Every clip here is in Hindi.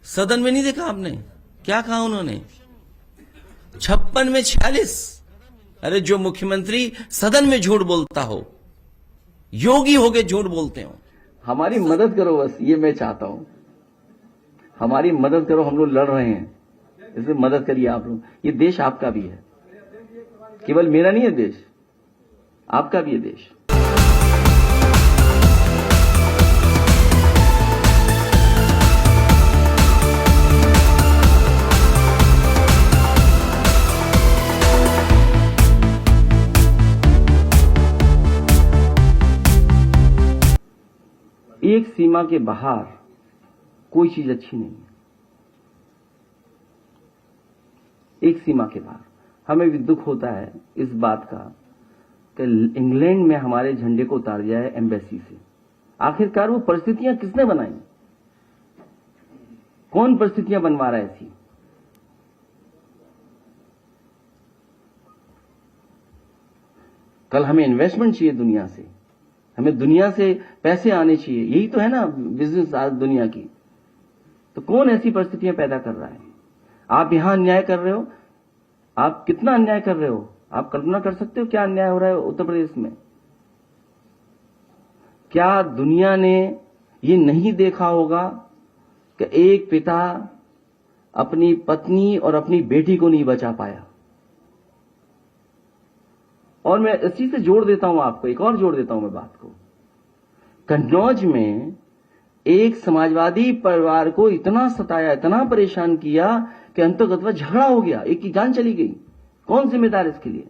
सदन में नहीं देखा आपने क्या कहा उन्होंने? 56 में 46। अरे जो मुख्यमंत्री सदन में झूठ बोलता हो, योगी होके झूठ बोलते हो। हमारी मदद करो, बस ये मैं चाहता हूं। हमारी मदद करो, हम लोग लड़ रहे हैं, इसमें मदद करिए आप लोग। ये देश आपका भी है, केवल मेरा नहीं है देश, आपका भी है देश। एक सीमा के बाहर कोई चीज अच्छी नहीं है। एक सीमा के बाहर हमें भी दुख होता है इस बात का कि इंग्लैंड में हमारे झंडे को उतार दिया है एम्बेसी से। आखिरकार वो परिस्थितियां किसने बनाई? कौन परिस्थितियां बनवा रहा है ऐसी? कल हमें इन्वेस्टमेंट चाहिए दुनिया से, हमें दुनिया से पैसे आने चाहिए, यही तो है ना बिजनेस आज दुनिया की। तो कौन ऐसी परिस्थितियां पैदा कर रहा है? आप यहां अन्याय कर रहे हो। आप कितना अन्याय कर रहे हो? आप कल्पना कर सकते हो क्या अन्याय हो रहा है उत्तर प्रदेश में? क्या दुनिया ने ये नहीं देखा होगा कि एक पिता अपनी पत्नी और अपनी बेटी को नहीं बचा पाया? और मैं इसी से जोड़ देता हूं आपको, एक और जोड़ देता हूं मैं बात को। कन्नौज में एक समाजवादी परिवार को इतना सताया, इतना परेशान किया कि अंततः झगड़ा हो गया, एक की जान चली गई। कौन जिम्मेदार इसके लिए?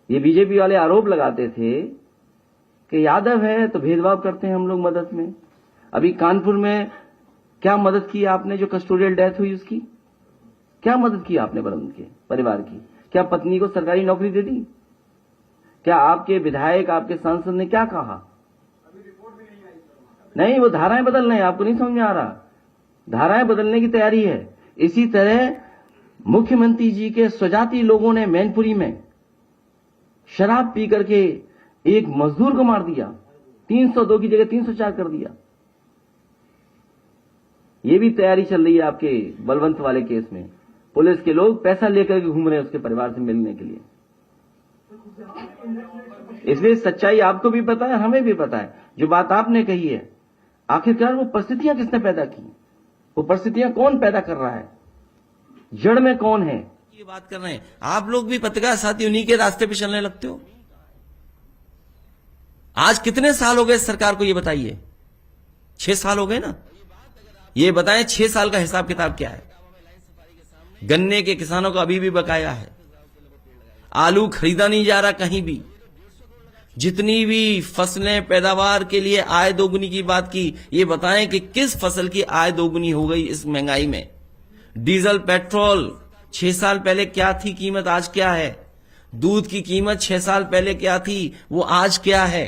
ये बीजेपी वाले आरोप लगाते थे कि यादव है तो भेदभाव करते हैं हम लोग मदद में। अभी कानपुर में क्या मदद की आपने? जो कस्टोडियल डेथ हुई उसकी क्या मदद की आपने वरुण के परिवार की? क्या पत्नी को सरकारी नौकरी दे दी? क्या आपके विधायक, आपके सांसद ने क्या कहा? नहीं, वो धाराएं बदल रहे हैं, आपको नहीं समझ में आ रहा। धाराएं बदलने की तैयारी है। इसी तरह मुख्यमंत्री जी के स्वजाति लोगों ने मैनपुरी में शराब पी करके एक मजदूर को मार दिया, 302 की जगह 304 कर दिया। ये भी तैयारी चल रही है आपके बलवंत वाले केस में। पुलिस के लोग पैसा लेकर के घूम रहे हैं उसके परिवार से मिलने के लिए। इसलिए सच्चाई आपको भी पता है, हमें भी पता है। जो बात आपने कही है, आखिरकार वो परिस्थितियां किसने पैदा की? वो परिस्थितियां कौन पैदा कर रहा है? जड़ में कौन है? ये बात कर रहे हैं आप लोग भी, पत्रकार साथी, उन्हीं के रास्ते पे चलने लगते हो। आज कितने साल हो गए सरकार को, ये बताइए। 6 साल हो गए ना। ये बताएं 6 साल का हिसाब किताब क्या है? गन्ने के किसानों का अभी भी बकाया है। आलू खरीदा नहीं जा रहा कहीं भी। जितनी भी फसलें पैदावार के लिए आय दोगुनी की बात की, ये बताएं कि किस फसल की आय दोगुनी हो गई इस महंगाई में? डीजल, पेट्रोल 6 साल पहले क्या थी कीमत, आज क्या है? दूध की कीमत 6 साल पहले क्या थी, वो आज क्या है?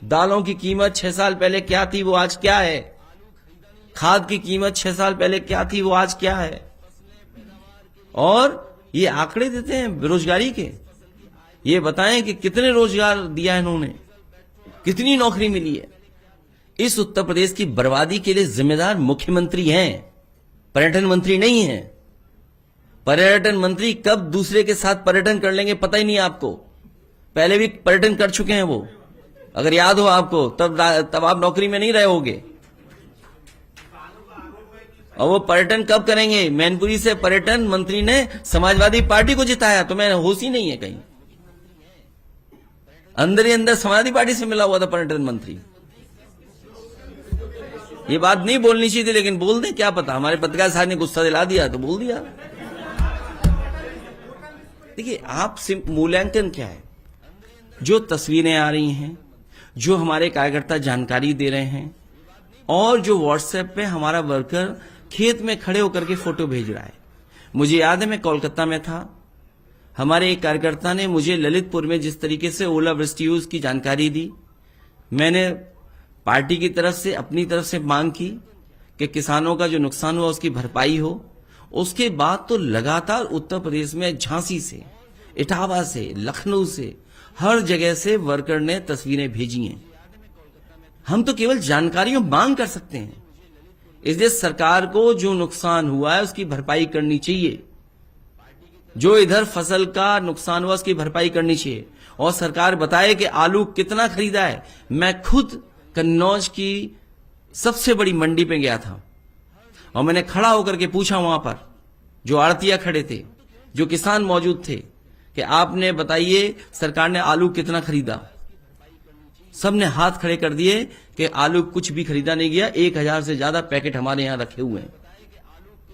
दालों की कीमत 6 साल पहले क्या थी, वो आज क्या है? खाद की कीमत 6 साल पहले क्या थी, वो आज क्या है? और ये आंकड़े देते हैं बेरोजगारी के। ये बताएं कि कितने रोजगार दिया है इन्होंने, कितनी नौकरी मिली है। इस उत्तर प्रदेश की बर्बादी के लिए जिम्मेदार मुख्यमंत्री हैं, पर्यटन मंत्री नहीं है। पर्यटन मंत्री कब दूसरे के साथ पर्यटन कर लेंगे पता ही नहीं आपको। पहले भी पर्यटन कर चुके हैं वो, अगर याद हो आपको, तब आप नौकरी में नहीं रहे होगे। और वो पर्यटन कब करेंगे? मैनपुरी से पर्यटन मंत्री ने समाजवादी पार्टी को जिताया, तो मैं होश ही नहीं है कहीं। अंदर ही अंदर समाजवादी पार्टी से मिला हुआ था पर्यटन मंत्री। ये बात नहीं बोलनी चाहिए थी, लेकिन बोल दें, क्या पता, हमारे पत्रकार साहब ने गुस्सा दिला दिया तो बोल दिया। देखिए, आप मूल्यांकन क्या है? जो तस्वीरें आ रही हैं, जो हमारे कार्यकर्ता जानकारी दे रहे हैं, और जो व्हाट्सएप पे हमारा वर्कर खेत में खड़े होकर के फोटो भेज रहा है। मुझे याद है, मैं कोलकाता में था, हमारे एक कार्यकर्ता ने मुझे ललितपुर में जिस तरीके से ओलावृष्टि हुई उसकी जानकारी दी। मैंने पार्टी की तरफ से, अपनी तरफ से मांग की कि किसानों का जो नुकसान हुआ उसकी भरपाई हो। उसके बाद तो लगातार उत्तर प्रदेश में झांसी से, इटावा से, लखनऊ से, हर जगह से वर्कर ने तस्वीरें भेजी हैं। हम तो केवल जानकारियों मांग कर सकते हैं, इसलिए सरकार को जो नुकसान हुआ है उसकी भरपाई करनी चाहिए। जो इधर फसल का नुकसान हुआ उसकी भरपाई करनी चाहिए। और सरकार बताए कि आलू कितना खरीदा है। मैं खुद कन्नौज की सबसे बड़ी मंडी पे गया था और मैंने खड़ा होकर के पूछा वहां पर जो आड़तिया खड़े थे, जो किसान मौजूद थे, कि आपने बताइए सरकार ने आलू कितना खरीदा। सबने हाथ खड़े कर दिए कि आलू कुछ भी खरीदा नहीं गया। 1000 से ज्यादा पैकेट हमारे यहां रखे हुए हैं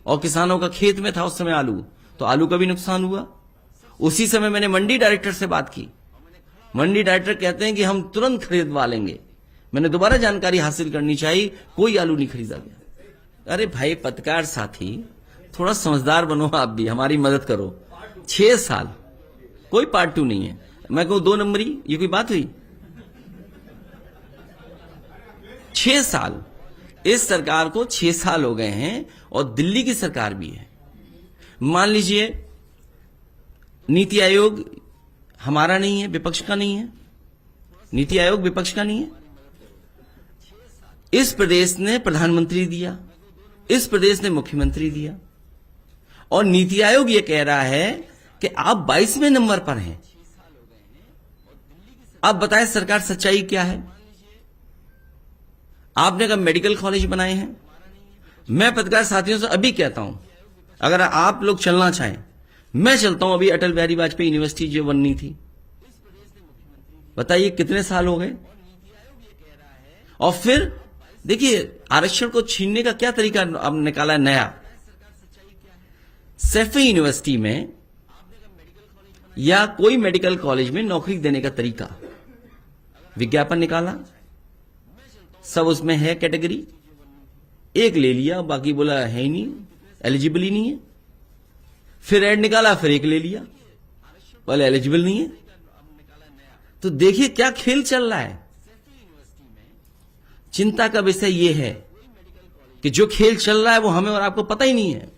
और किसानों का खेत में था उस समय आलू, तो आलू का भी नुकसान हुआ। उसी समय मैंने मंडी डायरेक्टर से बात की। मंडी डायरेक्टर कहते हैं कि हम तुरंत खरीदवा लेंगे। मैंने दोबारा जानकारी हासिल करनी चाहिए, कोई आलू नहीं खरीदा गया। अरे भाई पत्रकार साथी, थोड़ा समझदार बनो, आप भी हमारी मदद करो। 6 साल कोई पार्ट 2 नहीं है। मैं कहूं 2 नंबरी, ये कोई बात हुई? 6 साल, इस सरकार को 6 साल हो गए हैं और दिल्ली की सरकार भी है। मान लीजिए नीति आयोग हमारा नहीं है, विपक्ष का नहीं है। नीति आयोग विपक्ष का नहीं है। इस प्रदेश ने प्रधानमंत्री दिया, इस प्रदेश ने मुख्यमंत्री दिया और नीति आयोग ये कह रहा है कि आप 22वें नंबर पर हैं। अब बताएं सरकार सच्चाई क्या है? आपने कहा मेडिकल कॉलेज बनाए हैं। मैं पत्रकार साथियों से अभी कहता हूं, अगर आप लोग चलना चाहें, मैं चलता हूं। अभी अटल बिहारी वाजपेयी यूनिवर्सिटी जो बननी थी, बताइए कितने साल हो गए। और फिर देखिए आरक्षण को छीनने का क्या तरीका अब निकाला है नया। सैफई यूनिवर्सिटी में या कोई मेडिकल कॉलेज में नौकरी देने का तरीका, विज्ञापन निकाला, सब उसमें है कैटेगरी, एक ले लिया, बाकी बोला है ही नहीं, एलिजिबल ही नहीं है। फिर ऐड निकाला, फिर एक ले लिया, बोले एलिजिबल नहीं है। तो देखिए क्या खेल चल रहा है। चिंता का विषय यह है कि जो खेल चल रहा है वो हमें और आपको पता ही नहीं है।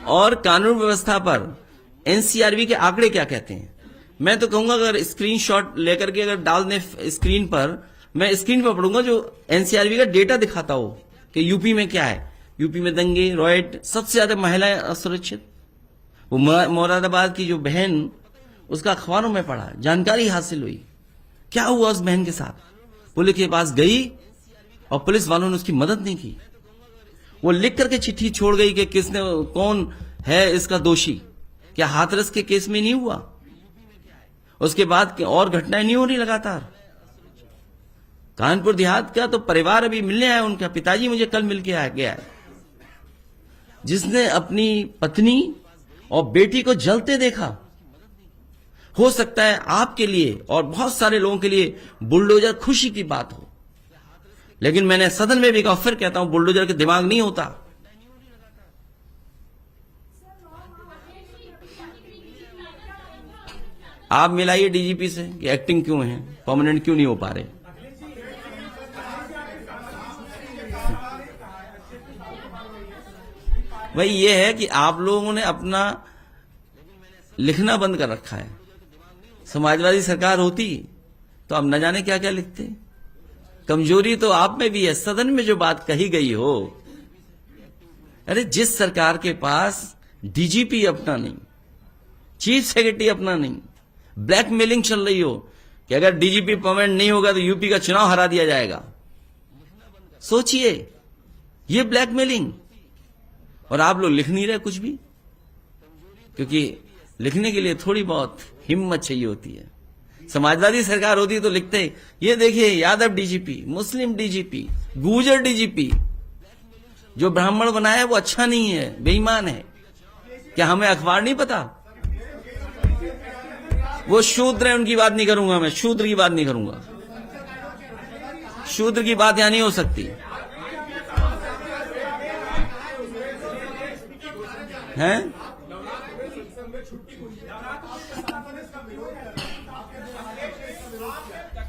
और कानून व्यवस्था पर एनसीआरबी के आंकड़े क्या कहते हैं? मैं तो कहूंगा अगर स्क्रीनशॉट लेकर के अगर डाल दें स्क्रीन पर, मैं स्क्रीन पर पढ़ूंगा जो एनसीआरबी का डेटा दिखाता हो कि यूपी में क्या है। यूपी में दंगे, रॉयट, सबसे ज्यादा महिलाएं असुरक्षित। वो मुरादाबाद की जो बहन, उसका अखबारों में पढ़ा, जानकारी हासिल हुई, क्या हुआ उस बहन के साथ। पुलिस के पास गई और पुलिस वालों ने उसकी मदद नहीं की। वो लिख करके चिट्ठी छोड़ गई कि किसने, कौन है इसका दोषी। क्या हाथरस के केस में नहीं हुआ? उसके बाद और घटनाएं नहीं हो रही लगातार। कानपुर देहात का तो परिवार अभी मिलने आया, उनका पिताजी मुझे कल मिल के आ गया है, जिसने अपनी पत्नी और बेटी को जलते देखा। हो सकता है आपके लिए और बहुत सारे लोगों के लिए बुलडोजर खुशी की बात हो, लेकिन मैंने सदन में भी कहा, फिर कहता हूं, बुलडोजर के दिमाग नहीं होता। आप मिलाइए डीजीपी से कि एक्टिंग क्यों है, परमानेंट क्यों नहीं हो पा रहे। भाई ये है कि आप लोगों ने अपना लिखना बंद कर रखा है। समाजवादी सरकार होती तो अब न जाने क्या क्या लिखते। कमजोरी तो आप में भी है। सदन में जो बात कही गई हो, अरे जिस सरकार के पास डीजीपी अपना नहीं, चीफ सेक्रेटरी अपना नहीं, ब्लैकमेलिंग चल रही हो कि अगर डीजीपी परमानेंट नहीं होगा तो यूपी का चुनाव हरा दिया जाएगा। सोचिए ये ब्लैकमेलिंग, और आप लोग लिख नहीं रहे कुछ भी, क्योंकि लिखने के लिए थोड़ी बहुत हिम्मत चाहिए होती है। समाजवादी सरकार होती तो लिखते, ये देखिए यादव डीजीपी, मुस्लिम डीजीपी, गुर्जर डीजीपी। जो ब्राह्मण बनाया है वो अच्छा नहीं है, बेईमान है। क्या हमें अखबार नहीं पता? वो शूद्र है, उनकी बात नहीं करूंगा मैं, शूद्र की बात नहीं करूंगा। शूद्र की बात यहां नहीं हो सकती हैं।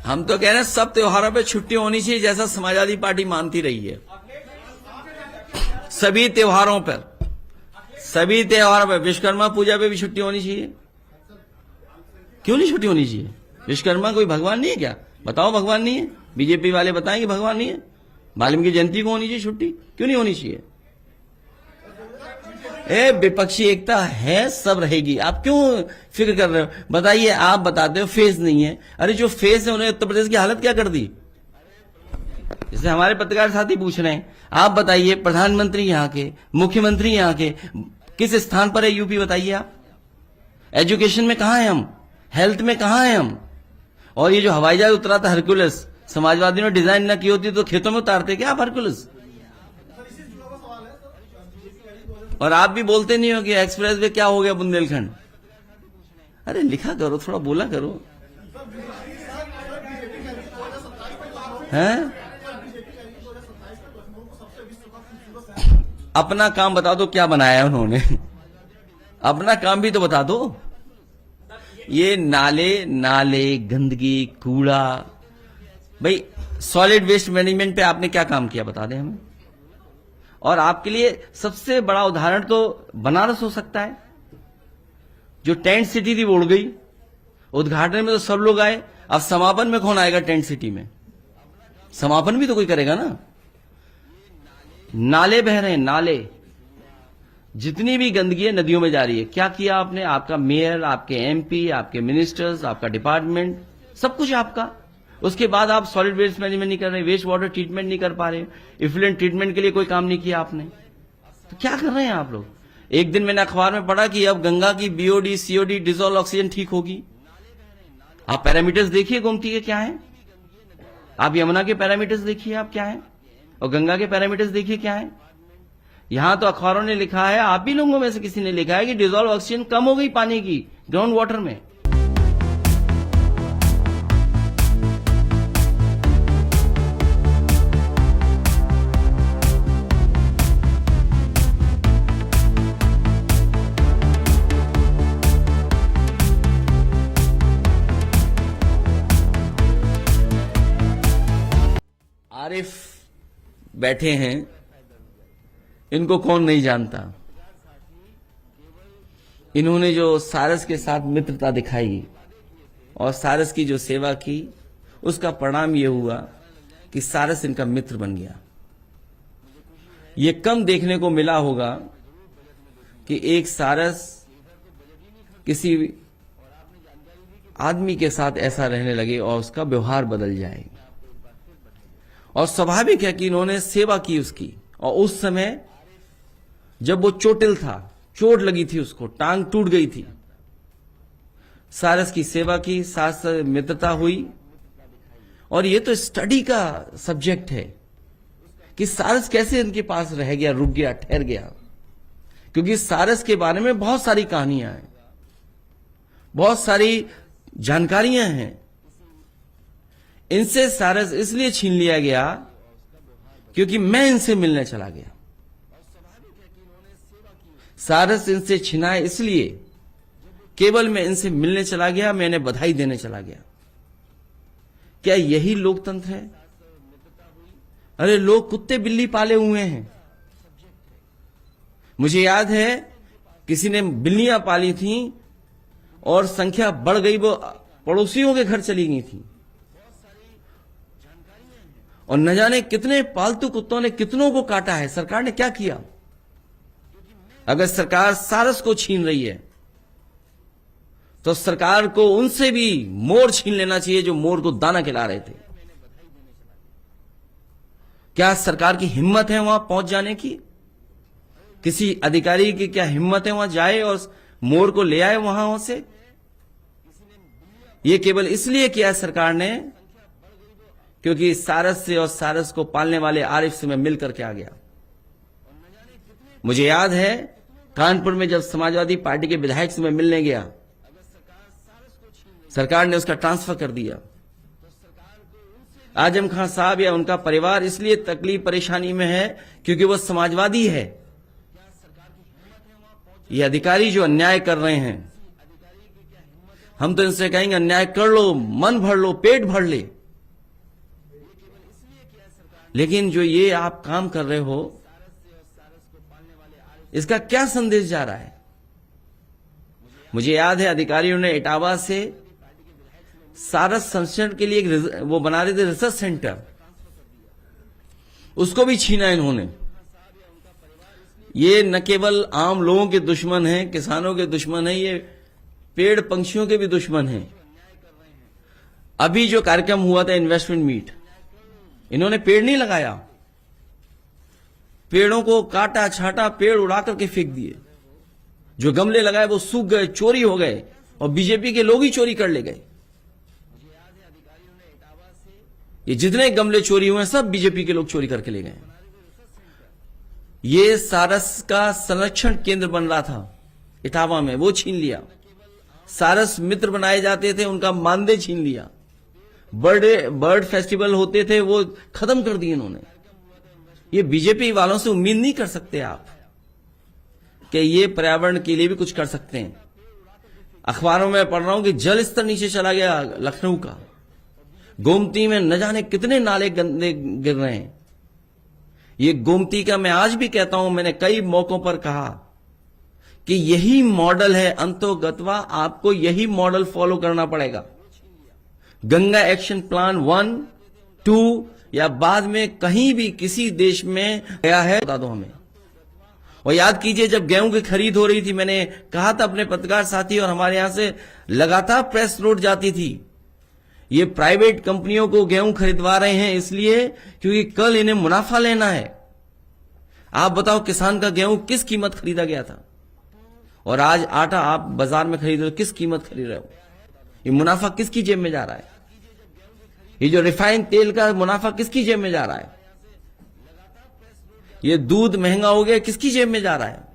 हम तो कह रहे हैं सब त्योहारों पे छुट्टी होनी चाहिए, जैसा समाजवादी पार्टी मानती रही है। सभी त्योहारों पर, सभी त्योहारों पर, विश्वकर्मा पूजा पे भी छुट्टी होनी चाहिए। क्यों नहीं छुट्टी होनी चाहिए? विश्वकर्मा कोई भगवान नहीं है क्या? बताओ भगवान नहीं है। बीजेपी वाले बताएं कि भगवान नहीं है, वाल्मीकि जयंती को होनी चाहिए छुट्टी, क्यों नहीं होनी चाहिए? विपक्षी एकता है, सब रहेगी, आप क्यों फिक्र कर रहे हो? बताइए, आप बताते हो फेस नहीं है, अरे जो फेस है उन्हें उत्तर प्रदेश की हालत क्या कर दी? जैसे हमारे पत्रकार साथी पूछ रहे हैं, आप बताइए प्रधानमंत्री यहाँ के, मुख्यमंत्री यहाँ के, किस स्थान पर है यूपी? बताइए आप। एजुकेशन में कहां है हम? हेल्थ में कहां है हम? और ये जो हवाई जहाज उतरा था हरकुलस, समाजवादियों ने डिजाइन ना की होती तो खेतों में उतारते क्या आप हरकुलस? और आप भी बोलते नहीं हो कि एक्सप्रेस वे क्या हो गया बुंदेलखंड? अरे लिखा करो, थोड़ा बोला करो, हैं? अपना काम बता दो, क्या बनाया है उन्होंने? अपना काम भी तो बता दो। ये नाले गंदगी, कूड़ा, भाई सॉलिड वेस्ट मैनेजमेंट पे आपने क्या काम किया बता दें हमें। और आपके लिए सबसे बड़ा उदाहरण तो बनारस हो सकता है, जो टेंट सिटी थी वो उड़ गई। उद्घाटन में तो सब लोग आए, अब समापन में कौन आएगा? टेंट सिटी में समापन भी तो कोई करेगा ना। नाले बह रहे हैं, नाले, जितनी भी गंदगी है नदियों में जा रही है। क्या किया आपने? आपका मेयर, आपके एमपी, आपके मिनिस्टर्स, आपका डिपार्टमेंट, सब कुछ आपका। उसके बाद आप सॉलिड वेस्ट मैनेजमेंट नहीं कर रहे, वेस्ट वाटर ट्रीटमेंट नहीं कर पा रहे, इफ्लुएंट ट्रीटमेंट के लिए कोई काम नहीं किया आपने, तो क्या कर रहे हैं आप लोग? एक दिन मैंने अखबार में पढ़ा कि अब गंगा की बीओडी सीओडी डिजोल्व ऑक्सीजन ठीक होगी। आप पैरामीटर्स देखिए गोमती के क्या है, आप यमुना के पैरामीटर्स देखिए आप क्या है, और गंगा के पैरामीटर्स देखिए क्या है। यहां तो अखबारों ने लिखा है, आप भी लोगों में से किसी ने लिखा है कि डिजोल्व ऑक्सीजन कम हो गई पानी की ग्राउंड वाटर में। आरिफ बैठे हैं, इनको कौन नहीं जानता। इन्होंने जो सारस के साथ मित्रता दिखाई और सारस की जो सेवा की, उसका परिणाम यह हुआ कि सारस इनका मित्र बन गया। ये कम देखने को मिला होगा कि एक सारस किसी आदमी के साथ ऐसा रहने लगे और उसका व्यवहार बदल जाए। और स्वाभाविक है कि इन्होंने सेवा की उसकी, और उस समय जब वो चोटिल था, चोट लगी थी उसको, टांग टूट गई थी, सारस की सेवा की, साथ साथ मित्रता हुई। और ये तो स्टडी का सब्जेक्ट है कि सारस कैसे इनके पास रह गया, रुक गया, ठहर गया, क्योंकि सारस के बारे में बहुत सारी कहानियां हैं, बहुत सारी जानकारियां हैं। इनसे सारस इसलिए छीन लिया गया क्योंकि मैं इनसे मिलने चला गया। सारस इनसे छिना इसलिए केवल मैं इनसे मिलने चला गया, मैं इन्हें बधाई देने चला गया। क्या यही लोकतंत्र है? अरे लोग कुत्ते बिल्ली पाले हुए हैं। मुझे याद है किसी ने बिल्लियां पाली थी और संख्या बढ़ गई, वो पड़ोसियों के घर चली गई थी, और न जाने कितने पालतू कुत्तों ने कितनों को काटा है। सरकार ने क्या किया? अगर सरकार सारस को छीन रही है तो सरकार को उनसे भी मोर छीन लेना चाहिए जो मोर को दाना खिला रहे थे। क्या सरकार की हिम्मत है वहां पहुंच जाने की? किसी अधिकारी की क्या हिम्मत है वहां जाए और मोर को ले आए वहां से? यह केवल इसलिए किया सरकार ने क्योंकि सारस से और सारस को पालने वाले आरिफ से मैं मिलकर के आ गया। मुझे याद है कानपुर में जब समाजवादी पार्टी के विधायक से मैं मिलने गया, सरकार ने उसका ट्रांसफर कर दिया। आजम खान साहब या उनका परिवार इसलिए तकलीफ परेशानी में है क्योंकि वो समाजवादी है। ये अधिकारी जो अन्याय कर रहे हैं, हम तो इनसे कहेंगे अन्याय कर लो, मन भर लो, पेट भर ले, लेकिन जो ये आप काम कर रहे हो इसका क्या संदेश जा रहा है? मुझे याद है अधिकारियों ने इटावा से सारस संरक्षण के लिए वो बना रहे थे रिसर्च सेंटर, उसको भी छीना इन्होंने। ये न केवल आम लोगों के दुश्मन हैं, किसानों के दुश्मन हैं, ये पेड़ पंछियों के भी दुश्मन हैं। अभी जो कार्यक्रम हुआ था इन्वेस्टमेंट मीट, इन्होंने पेड़ नहीं लगाया, पेड़ों को काटा छाटा, पेड़ उड़ा करके फेंक दिए। जो गमले लगाए वो सूख गए, चोरी हो गए, और बीजेपी के लोग ही चोरी कर ले गए। ये जितने गमले चोरी हुए सब बीजेपी के लोग चोरी करके ले गए। ये सारस का संरक्षण केंद्र बन रहा था इटावा में, वो छीन लिया। सारस मित्र बनाए जाते थे, उनका मानदेय छीन लिया। बर्ड फेस्टिवल होते थे, वो खत्म कर दिए इन्होंने। ये बीजेपी वालों से उम्मीद नहीं कर सकते आप कि ये पर्यावरण के लिए भी कुछ कर सकते हैं। अखबारों में पढ़ रहा हूं कि जल स्तर नीचे चला गया लखनऊ का, गोमती में न जाने कितने नाले गंदे गिर रहे हैं। ये गोमती का मैं आज भी कहता हूं, मैंने कई मौकों पर कहा कि यही मॉडल है, अंतोगत्वा आपको यही मॉडल फॉलो करना पड़ेगा। गंगा एक्शन प्लान 1, 2 या बाद में कहीं भी किसी देश में गया है बता दो हमें। और याद कीजिए जब गेहूं की खरीद हो रही थी, मैंने कहा था अपने पत्रकार साथी, और हमारे यहां से लगातार प्रेस नोट जाती थी, ये प्राइवेट कंपनियों को गेहूं खरीदवा रहे हैं इसलिए क्योंकि कल इन्हें मुनाफा लेना है। आप बताओ किसान का गेहूं किस कीमत खरीदा गया था, और आज आटा आप बाजार में खरीद रहे हो, किस कीमत खरीद रहे हो? ये मुनाफा किसकी जेब में जा रहा है? ये जो रिफाइंड तेल का मुनाफा किसकी जेब में जा रहा है? ये दूध महंगा हो गया, किसकी जेब में जा रहा है?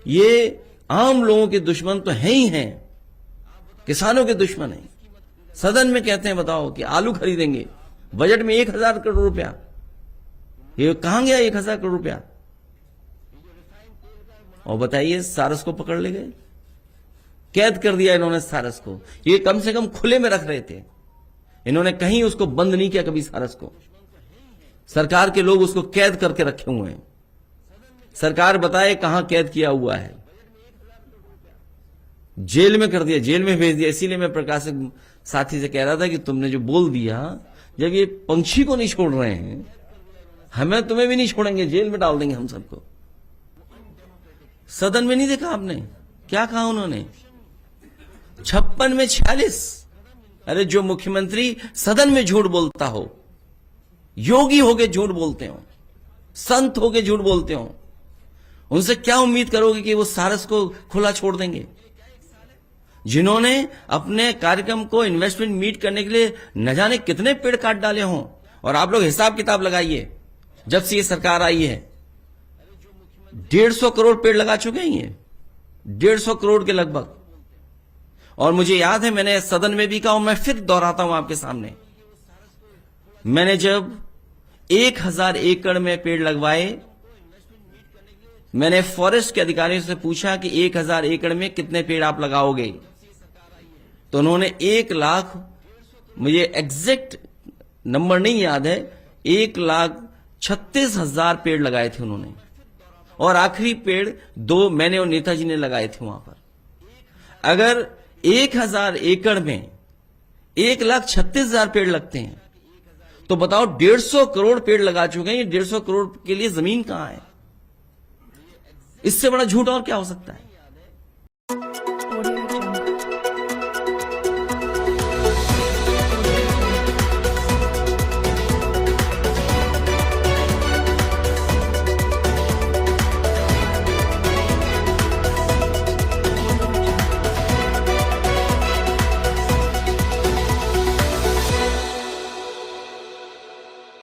ये आम लोगों के दुश्मन तो हैं ही हैं, किसानों के दुश्मन हैं। सदन में कहते हैं बताओ कि आलू खरीदेंगे, बजट में 1000 करोड़ रुपया, ये कहां गया 1000 करोड़ रुपया? और बताइए सारस को पकड़ ले गए, कैद कर दिया इन्होंने सारस को। ये कम से कम खुले में रख रहे थे, इन्होंने कहीं उसको बंद नहीं किया कभी सारस को। सरकार के लोग उसको कैद करके रखे हुए हैं। सरकार बताए कहां कैद किया हुआ है। जेल में कर दिया, जेल में भेज दिया। इसीलिए मैं प्रकाशक साथी से कह रहा था कि तुमने जो बोल दिया, जब ये पंछी को नहीं छोड़ रहे हैं, हमें तुम्हें भी नहीं छोड़ेंगे, जेल में डाल देंगे हम सबको। सदन में नहीं देखा आपने क्या कहा उन्होंने? 56 में 46। अरे जो मुख्यमंत्री सदन में झूठ बोलता हो, योगी होके झूठ बोलते हो, संत होके झूठ बोलते हो, उनसे क्या उम्मीद करोगे कि वो सारस को खुला छोड़ देंगे? जिन्होंने अपने कार्यक्रम को इन्वेस्टमेंट मीट करने के लिए न जाने कितने पेड़ काट डाले हों। और आप लोग हिसाब किताब लगाइए, जब से ये सरकार आई है 150 करोड़ पेड़ लगा चुके हैं ये, 150 करोड़ के लगभग। और मुझे याद है मैंने सदन में भी कहा, मैं फिर दोहराता हूं आपके सामने, मैंने जब 1000 एकड़ में पेड़ लगवाए, मैंने फॉरेस्ट के अधिकारियों से पूछा कि 1000 एकड़ में कितने पेड़ आप लगाओगे, तो उन्होंने 1 लाख, मुझे एग्जैक्ट नंबर नहीं याद है, 1,36,000 पेड़ लगाए थे उन्होंने। और आखिरी पेड़ 2 मैंने और नेताजी ने लगाए थे वहां पर। अगर 1000 एकड़ में 1,36,000 पेड़ लगते हैं तो बताओ 150 करोड़ पेड़ लगा चुके हैं। 150 करोड़ के लिए जमीन कहां है? इससे बड़ा झूठ और क्या हो सकता है?